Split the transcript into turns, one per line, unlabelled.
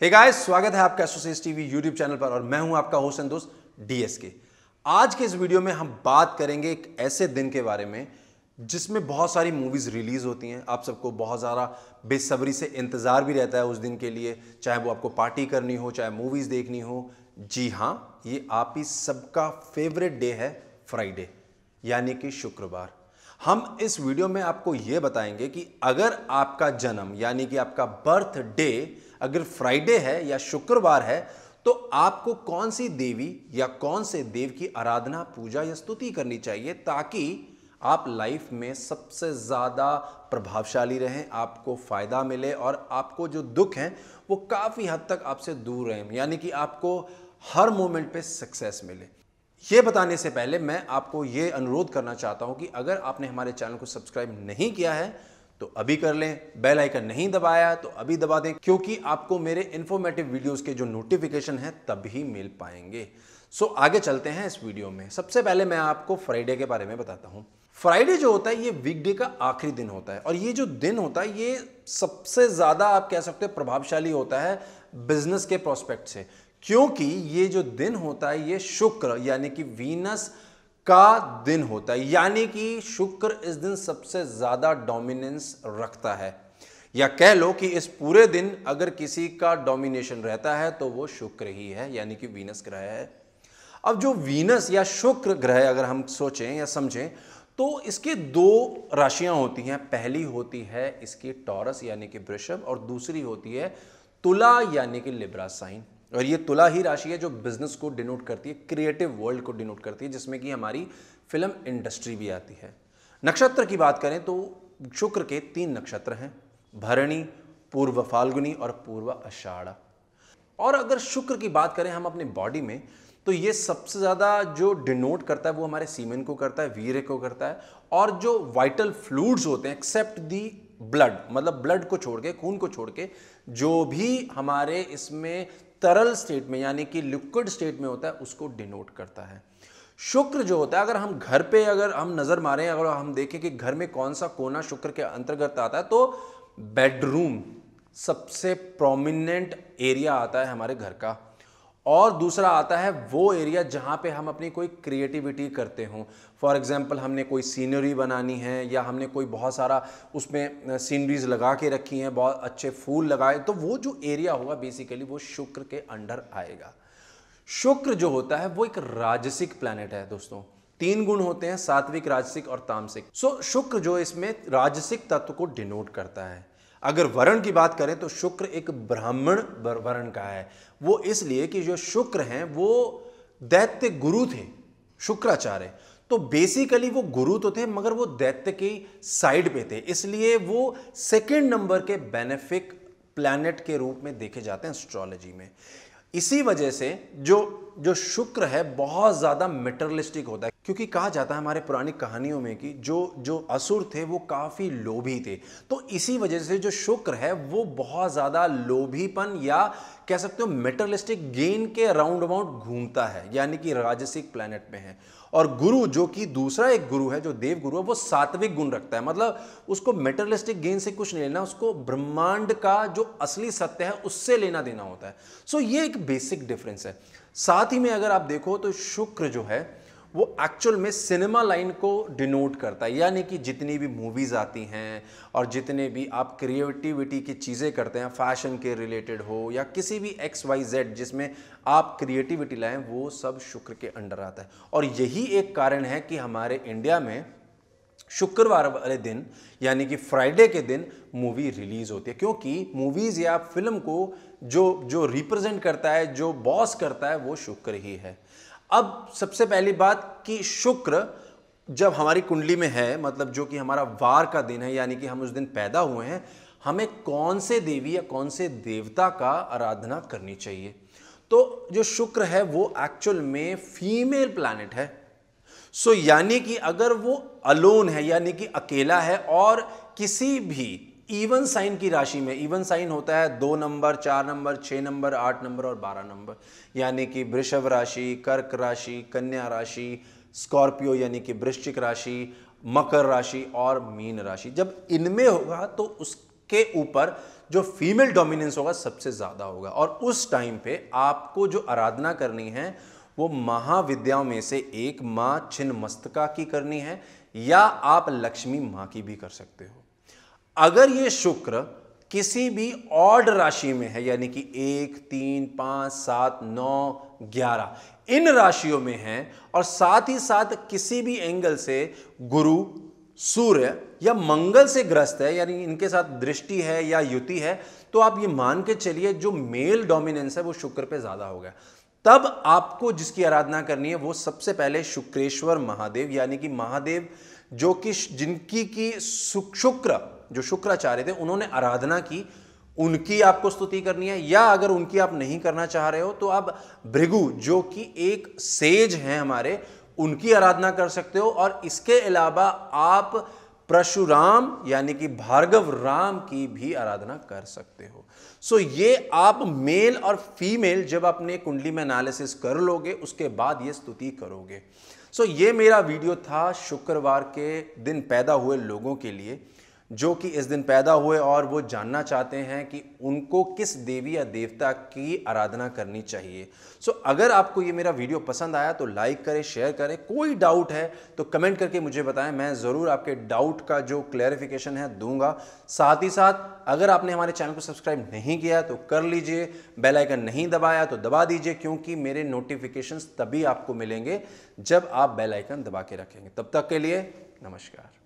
Hey guys, स्वागत है आपका एसोसिएट टीवी यूट्यूब चैनल पर और मैं हूं आपका होस्ट एंड दोस्त डीएसके। आज के इस वीडियो में हम बात करेंगे एक ऐसे दिन के बारे में जिसमें बहुत सारी मूवीज रिलीज होती हैं। आप सबको बहुत ज़्यादा बेसब्री से इंतज़ार भी रहता है उस दिन के लिए, चाहे वो आपको पार्टी करनी हो, चाहे मूवीज़ देखनी हो। जी हाँ, ये आप ही सबका फेवरेट डे है फ्राइडे, यानी कि शुक्रवार। हम इस वीडियो में आपको यह बताएंगे कि अगर आपका जन्म यानी कि आपका बर्थडे अगर फ्राइडे है या शुक्रवार है तो आपको कौन सी देवी या कौन से देव की आराधना, पूजा या स्तुति करनी चाहिए ताकि आप लाइफ में सबसे ज़्यादा प्रभावशाली रहें, आपको फ़ायदा मिले और आपको जो दुख हैं वो काफ़ी हद तक आपसे दूर रहें, यानी कि आपको हर मोमेंट पे सक्सेस मिले। ये बताने से पहले मैं आपको ये अनुरोध करना चाहता हूं कि अगर आपने हमारे चैनल को सब्सक्राइब नहीं किया है तो अभी कर लें, बेल आइकन नहीं दबाया तो अभी दबा दें, क्योंकि आपको मेरे इन्फॉर्मेटिव वीडियोस के जो नोटिफिकेशन है तभी मिल पाएंगे। सो आगे चलते हैं इस वीडियो में। सबसे पहले मैं आपको फ्राइडे के बारे में बताता हूं। फ्राइडे जो होता है ये वीकडे का आखिरी दिन होता है और ये जो दिन होता है ये सबसे ज्यादा आप कह सकते हैं प्रभावशाली होता है बिजनेस के प्रोस्पेक्ट से, क्योंकि ये जो दिन होता है ये शुक्र यानी कि वीनस का दिन होता है, यानी कि शुक्र इस दिन सबसे ज्यादा डोमिनेंस रखता है, या कह लो कि इस पूरे दिन अगर किसी का डोमिनेशन रहता है तो वो शुक्र ही है, यानी कि वीनस ग्रह है। अब जो वीनस या शुक्र ग्रह अगर हम सोचें या समझें तो इसके दो राशियां होती हैं। पहली होती है इसकी टॉरस यानी कि वृषभ और दूसरी होती है तुला यानी कि लिब्रा साइन। और ये तुला ही राशि है जो बिजनेस को डिनोट करती है, क्रिएटिव वर्ल्ड को डिनोट करती है, जिसमें कि हमारी फिल्म इंडस्ट्री भी आती है। नक्षत्र की बात करें तो शुक्र के 3 नक्षत्र हैं, भरणी, पूर्व फाल्गुनी और पूर्व आषाढ़। और अगर शुक्र की बात करें हम अपनी बॉडी में तो ये सबसे ज़्यादा जो डिनोट करता है वो हमारे सीमेन को करता है, वीर्य को करता है, और जो वाइटल फ्लूइड्स होते हैं एक्सेप्ट दी ब्लड, मतलब ब्लड को छोड़ के, खून को छोड़ के, जो भी हमारे इसमें तरल स्टेट में यानी कि लिक्विड स्टेट में होता है उसको डिनोट करता है। शुक्र जो होता है, अगर हम घर पे अगर हम नजर मारें, अगर हम देखें कि घर में कौन सा कोना शुक्र के अंतर्गत आता है तो बेडरूम सबसे प्रोमिनेंट एरिया आता है हमारे घर का, और दूसरा आता है वो एरिया जहां पे हम अपनी कोई क्रिएटिविटी करते हों। फॉर एग्जांपल हमने कोई सीनरी बनानी है या हमने कोई बहुत सारा उसमें सीनरीज लगा के रखी हैं, बहुत अच्छे फूल लगाए, तो वो जो एरिया होगा बेसिकली वो शुक्र के अंडर आएगा। शुक्र जो होता है वो एक राजसिक प्लैनेट है दोस्तों। 3 गुण होते हैं, सात्विक, राजसिक और तामसिक। सो शुक्र जो इसमें राजसिक तत्व को डिनोट करता है। अगर वर्ण की बात करें तो शुक्र एक ब्राह्मण वर्ण का है। वो इसलिए कि जो शुक्र हैं वो दैत्य गुरु थे, शुक्राचार्य, तो बेसिकली वो गुरु तो थे मगर वो दैत्य की साइड पे थे, इसलिए वो सेकंड नंबर के बेनिफिक प्लैनेट के रूप में देखे जाते हैं एस्ट्रोलॉजी में। इसी वजह से जो शुक्र है बहुत ज्यादा मेटरलिस्टिक होता है, क्योंकि कहा जाता है हमारे पुरानी कहानियों में कि जो असुर थे वो काफी लोभी थे, तो इसी वजह से जो शुक्र है वो बहुत ज्यादा लोभीपन या कह सकते हो मेटरलिस्टिक गेन के राउंड अबाउट घूमता है, यानी कि राजसिक प्लैनेट में है। और गुरु जो कि दूसरा एक गुरु है, जो देव गुरु है, वो सात्विक गुण रखता है, मतलब उसको मेटरलिस्टिक गेन से कुछ नहीं लेना, उसको ब्रह्मांड का जो असली सत्य है उससे लेना देना होता है। सो ये एक बेसिक डिफरेंस है। साथ ही में अगर आप देखो तो शुक्र जो है वो एक्चुअल में सिनेमा लाइन को डिनोट करता है, यानी कि जितनी भी मूवीज आती हैं और जितने भी आप क्रिएटिविटी की चीज़ें करते हैं, फैशन के रिलेटेड हो या किसी भी XYZ जिसमें आप क्रिएटिविटी लाएं, वो सब शुक्र के अंडर आता है। और यही एक कारण है कि हमारे इंडिया में शुक्रवार वाले दिन यानी कि फ्राइडे के दिन मूवी रिलीज होती है, क्योंकि मूवीज या फिल्म को जो रिप्रेजेंट करता है, जो बॉस करता है, वो शुक्र ही है। अब सबसे पहली बात कि शुक्र जब हमारी कुंडली में है, मतलब जो कि हमारा वार का दिन है, यानी कि हम उस दिन पैदा हुए हैं, हमें कौन से देवी या कौन से देवता का आराधना करनी चाहिए। तो जो शुक्र है वो एक्चुअल में फीमेल प्लैनेट है। सो यानी कि अगर वो अलोन है यानी कि अकेला है और किसी भी इवन साइन की राशि में, इवन साइन होता है 2 नंबर, 4 नंबर, 6 नंबर, 8 नंबर और 12 नंबर, यानी कि वृषभ राशि, कर्क राशि, कन्या राशि, स्कॉर्पियो यानी कि वृश्चिक राशि, मकर राशि और मीन राशि, जब इनमें होगा तो उस के ऊपर जो फीमेल डोमिनेंस होगा सबसे ज्यादा होगा। और उस टाइम पे आपको जो आराधना करनी है वो महाविद्याओं में से एक मां छिन्नमस्तिका की करनी है, या आप लक्ष्मी मां की भी कर सकते हो। अगर ये शुक्र किसी भी ऑड राशि में है, यानी कि 1, 3, 5, 7, 9, 11 इन राशियों में है, और साथ ही साथ किसी भी एंगल से गुरु, सूर्य या मंगल से ग्रस्त है, यानी इनके साथ दृष्टि है या युति है, तो आप ये मान के चलिए जो मेल डोमिनेंस है वो शुक्र पे ज्यादा हो गया। तब आपको जिसकी आराधना करनी है वो सबसे पहले शुक्रेश्वर महादेव, यानी कि महादेव जो कि जिनकी की शुक्र जो शुक्राचार्य थे उन्होंने आराधना की, उनकी आपको स्तुति करनी है। या अगर उनकी आप नहीं करना चाह रहे हो तो आप भृगु जो कि एक सेज हैं हमारे, उनकी आराधना कर सकते हो। और इसके अलावा आप परशुराम यानी कि भार्गव राम की भी आराधना कर सकते हो। सो ये आप मेल और फीमेल जब अपने कुंडली में एनालिसिस कर लोगे उसके बाद ये स्तुति करोगे। सो ये मेरा वीडियो था शुक्रवार के दिन पैदा हुए लोगों के लिए, जो कि इस दिन पैदा हुए और वो जानना चाहते हैं कि उनको किस देवी या देवता की आराधना करनी चाहिए। सो अगर आपको ये मेरा वीडियो पसंद आया तो लाइक करें, शेयर करें। कोई डाउट है तो कमेंट करके मुझे बताएं, मैं ज़रूर आपके डाउट का जो क्लैरिफिकेशन है दूंगा। साथ ही साथ अगर आपने हमारे चैनल को सब्सक्राइब नहीं किया तो कर लीजिए, बेल आइकन नहीं दबाया तो दबा दीजिए, क्योंकि मेरे नोटिफिकेशंस तभी आपको मिलेंगे जब आप बेल आइकन दबा के रखेंगे। तब तक के लिए नमस्कार।